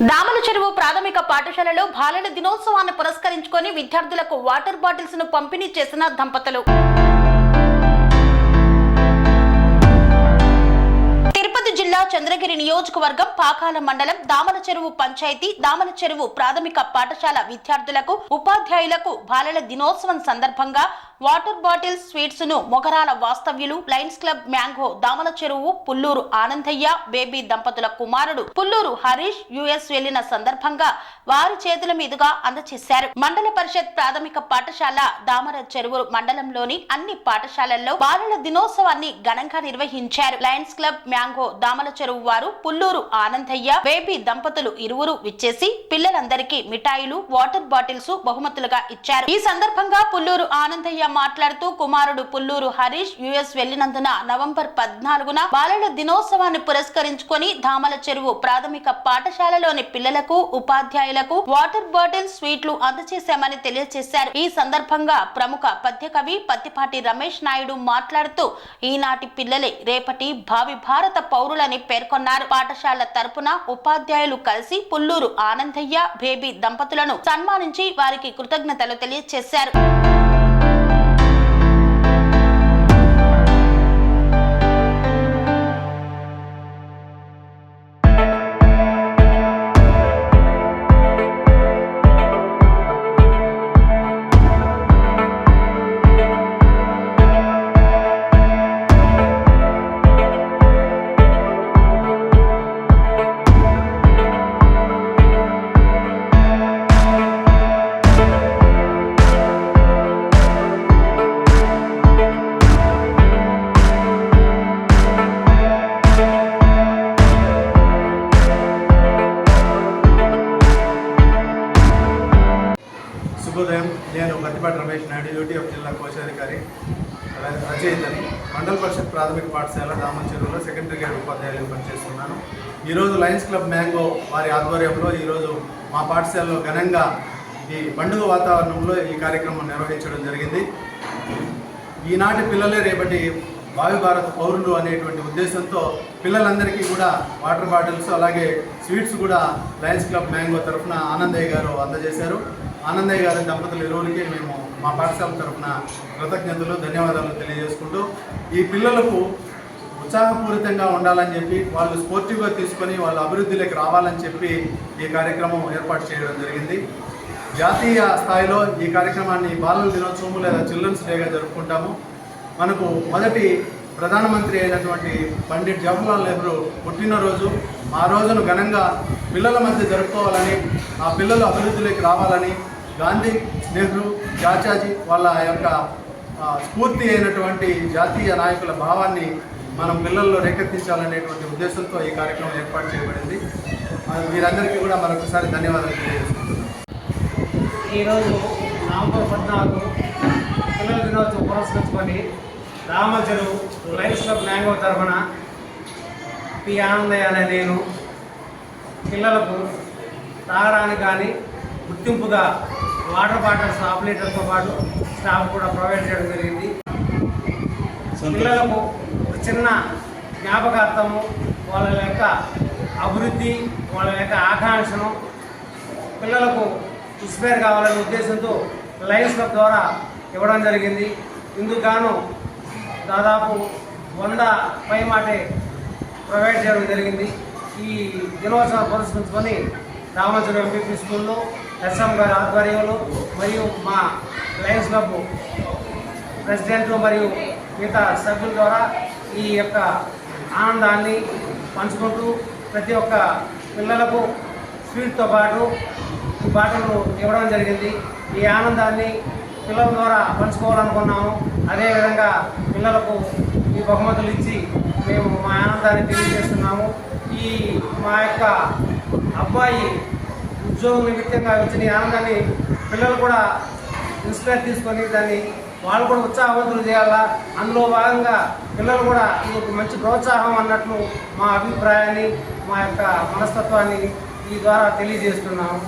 దామల చెరువు ప్రాథమిక పాఠశాలలో బాలల దినోత్సవాన్ని పురస్కరించుకొని విద్యార్థులకు వాటర్ బాటిల్స్ ను పంపిణీ చేసిన దంపతులు. తిరుపతి జిల్లా చంద్రగిరి నియోజకవర్గం పాకాల మండలం దామల చెరువు పంచాయతీ దామల చెరువు ప్రాథమిక పాఠశాల విద్యార్థులకు ఉపాధ్యాయులకు బాలల దినోత్సవం సందర్భంగా వాటర్ బాటిల్స్ స్వీట్స్ ను మొగరాల వాస్తవ్యులు లయన్స్ క్లబ్ మ్యాంగో దామల చెరువు పుల్లూరు ఆనందయ్య బేబీ దంపతుల కుమారుడు పుల్లూరు హరీష్ యుఎస్ వెళ్లిన సందర్భంగా వారి చేతుల మీదుగా అందజేశారు. మండల పరిషత్ ప్రాథమిక పాఠశాల దామల చెరువు మండలంలోని అన్ని పాఠశాలల్లో బాలల దినోత్సవాన్ని ఘనంగా నిర్వహించారు. లయన్స్ క్లబ్ మ్యాంగో దామల చెరువు వారు పుల్లూరు ఆనందయ్య బేబీ దంపతులు ఇరువురు విచ్చేసి పిల్లలందరికీ మిఠాయిలు వాటర్ బాటిల్స్ బహుమతులుగా ఇచ్చారు. ఈ సందర్భంగా పుల్లూరు ఆనందయ్య మాట్లాడుతూ కుమారుడు పుల్లూరు హరీష్ యుఎస్ వెళ్లినందున నవంబర్ 14న బాలల దినోత్సవాన్ని పురస్కరించుకొని దామల చెరువు ప్రాథమిక పాఠశాలలోని పిల్లలకు ఉపాధ్యాయులకు వాటర్ బాటిల్ స్వీట్లు అందజేశామని తెలియజేశారు. ఈ సందర్భంగా ప్రముఖ పద్య కవి పత్తిపాటి రమేష్ నాయుడు మాట్లాడుతూ ఈనాటి పిల్లలే రేపటి భావి భారత పౌరులని పేర్కొన్నారు. పాఠశాల తరపున ఉపాధ్యాయులు కలిసి పుల్లూరు ఆనందయ్య బేబీ దంపతులను సన్మానించి వారికి కృతజ్ఞతలు తెలియజేశారు. శుభోదయం. నేను పత్తిపాటి రమేష్ నాయుడు యూటీఎఫ్ జిల్లా కోశాధికారి రచయితని. మండల పరిషత్ ప్రాథమిక పాఠశాల దామల చెరువులో సెకండరీ గ్రేడ్ ఉపాధ్యాయులు పనిచేస్తున్నాను. ఈరోజు లయన్స్ క్లబ్ మ్యాంగో వారి ఆధ్వర్యంలో ఈరోజు మా పాఠశాలలో ఘనంగా ఈ పండుగ వాతావరణంలో ఈ కార్యక్రమం నిర్వహించడం జరిగింది. ఈనాటి పిల్లలే రేపటి భావి భారత పౌరులు అనేటువంటి ఉద్దేశంతో పిల్లలందరికీ కూడా వాటర్ బాటిల్స్ అలాగే స్వీట్స్ కూడా లయన్స్ క్లబ్ మ్యాంగో తరఫున ఆనందయ్య గారు అందజేశారు. ఆనందయ్య గారి దంపతులు ఇరువురికి మేము మా పాఠశాల తరఫున కృతజ్ఞతలు ధన్యవాదాలు తెలియజేసుకుంటూ ఈ పిల్లలకు ఉత్సాహపూరితంగా ఉండాలని చెప్పి వాళ్ళు స్పోర్టివ్గా తీసుకొని వాళ్ళ అభివృద్ధిలోకి రావాలని చెప్పి ఈ కార్యక్రమం ఏర్పాటు చేయడం జరిగింది. జాతీయ స్థాయిలో ఈ కార్యక్రమాన్ని బాలల దినోత్సవం లేదా చిల్డ్రన్స్ డేగా జరుపుకుంటాము. మనకు మొదటి ప్రధానమంత్రి అయినటువంటి పండిట్ జవహర్లాల్ నెహ్రూ పుట్టినరోజు. ఆ రోజును ఘనంగా పిల్లల మధ్య జరుపుకోవాలని, ఆ పిల్లలు అభివృద్ధిలోకి రావాలని గాంధీ, నెహ్రూ, చాచాజీ వాళ్ళ యొక్క స్ఫూర్తి అయినటువంటి జాతీయ నాయకుల భావాన్ని మనం పిల్లల్లో రేకెత్తించాలనేటువంటి ఉద్దేశంతో ఈ కార్యక్రమం ఏర్పాటు చేయబడింది. వీరందరికీ కూడా మరొకసారి ధన్యవాదాలు తెలియజేస్తున్నాను. ఈరోజు నవంబర్ 14 పిల్లల దినోత్సవం పురస్కరించుకొని దామల చెరువు లయన్స్ క్లబ్ మ్యాంగో తరఫున పి ఆనందయ్య అనే నేను పిల్లలకు తాగడానికి కానీ గుర్తింపుగా వాటర్ బాటిల్స్ హాఫ్ లీటర్తో పాటు స్టాఫ్ కూడా ప్రొవైడ్ చేయడం జరిగింది. పిల్లలకు చిన్న జ్ఞాపకార్థము వాళ్ళ యొక్క అభివృద్ధి వాళ్ళ యొక్క ఆకాంక్షను పిల్లలకు ఇన్స్పైర్ కావాలనే ఉద్దేశంతో లయన్స్ క్లబ్ ద్వారా ఇవ్వడం జరిగింది. ఇందుకు గాను దాదాపు 100 పైమాటే ప్రొవైడ్ చేయడం జరిగింది. ఈ దినోత్సవం పురస్కరించుకొని దామల చెరువు ఎంపీపీ స్కూల్లో ఎస్ఎం గారి ఆధ్వర్యంలో మరియు మా లయన్స్ క్లబ్ ప్రెసిడెంట్లు మరియు మిగతా సభ్యుల ద్వారా ఈ యొక్క ఆనందాన్ని పంచుకుంటూ ప్రతి ఒక్క పిల్లలకు స్వీట్తో పాటు ఈ బాటలు ఇవ్వడం జరిగింది. ఈ ఆనందాన్ని పిల్లల ద్వారా పంచుకోవాలనుకున్నాము. అదేవిధంగా పిల్లలకు ఈ బహుమతులు ఇచ్చి మేము మా ఆనందాన్ని తెలియజేస్తున్నాము. ఈ మా యొక్క అబ్బాయి ఉద్యోగం నిమిత్తంగా వచ్చిన ఈ ఆనందాన్ని పిల్లలు కూడా ఇన్స్పైర్ తీసుకొని దాన్ని వాళ్ళు కూడా ఉత్సాహవంతులు చేయాలా. అందులో భాగంగా పిల్లలు కూడా ఇది మంచి ప్రోత్సాహం అన్నట్లు మా అభిప్రాయాన్ని మా యొక్క మనస్తత్వాన్ని ఈ ద్వారా తెలియజేస్తున్నాము.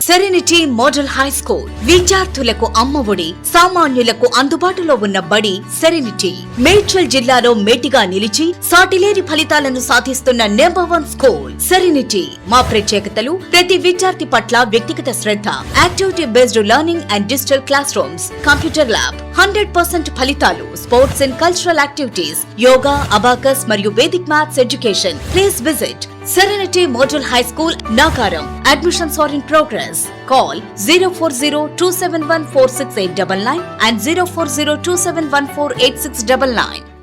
సెరెనిటీ మోడల్ హై స్కూల్ విద్యార్థులకు అమ్మఒడి, సామాన్యులకు అందుబాటులో ఉన్న బడి సెరెనిటీ. మేడ్చల్ జిల్లాలో మేటిగా నిలిచి సాటిలేని ఫలితాలను సాధిస్తున్న నెంబర్ 1 స్కూల్ సెరెనిటీ. మా ప్రత్యేకతలు ప్రతి విద్యార్థి పట్ల వ్యక్తిగత శ్రద్ధ, activity based learning and digital class rooms, computer lab, 100% ఫలితాలు, sports and cultural activities, yoga, abacus మరియు Vedic maths education. Please visit Serenity Model High School, Nagaram. Admissions are in progress. Call 040-271-46899 and 040-271-48699.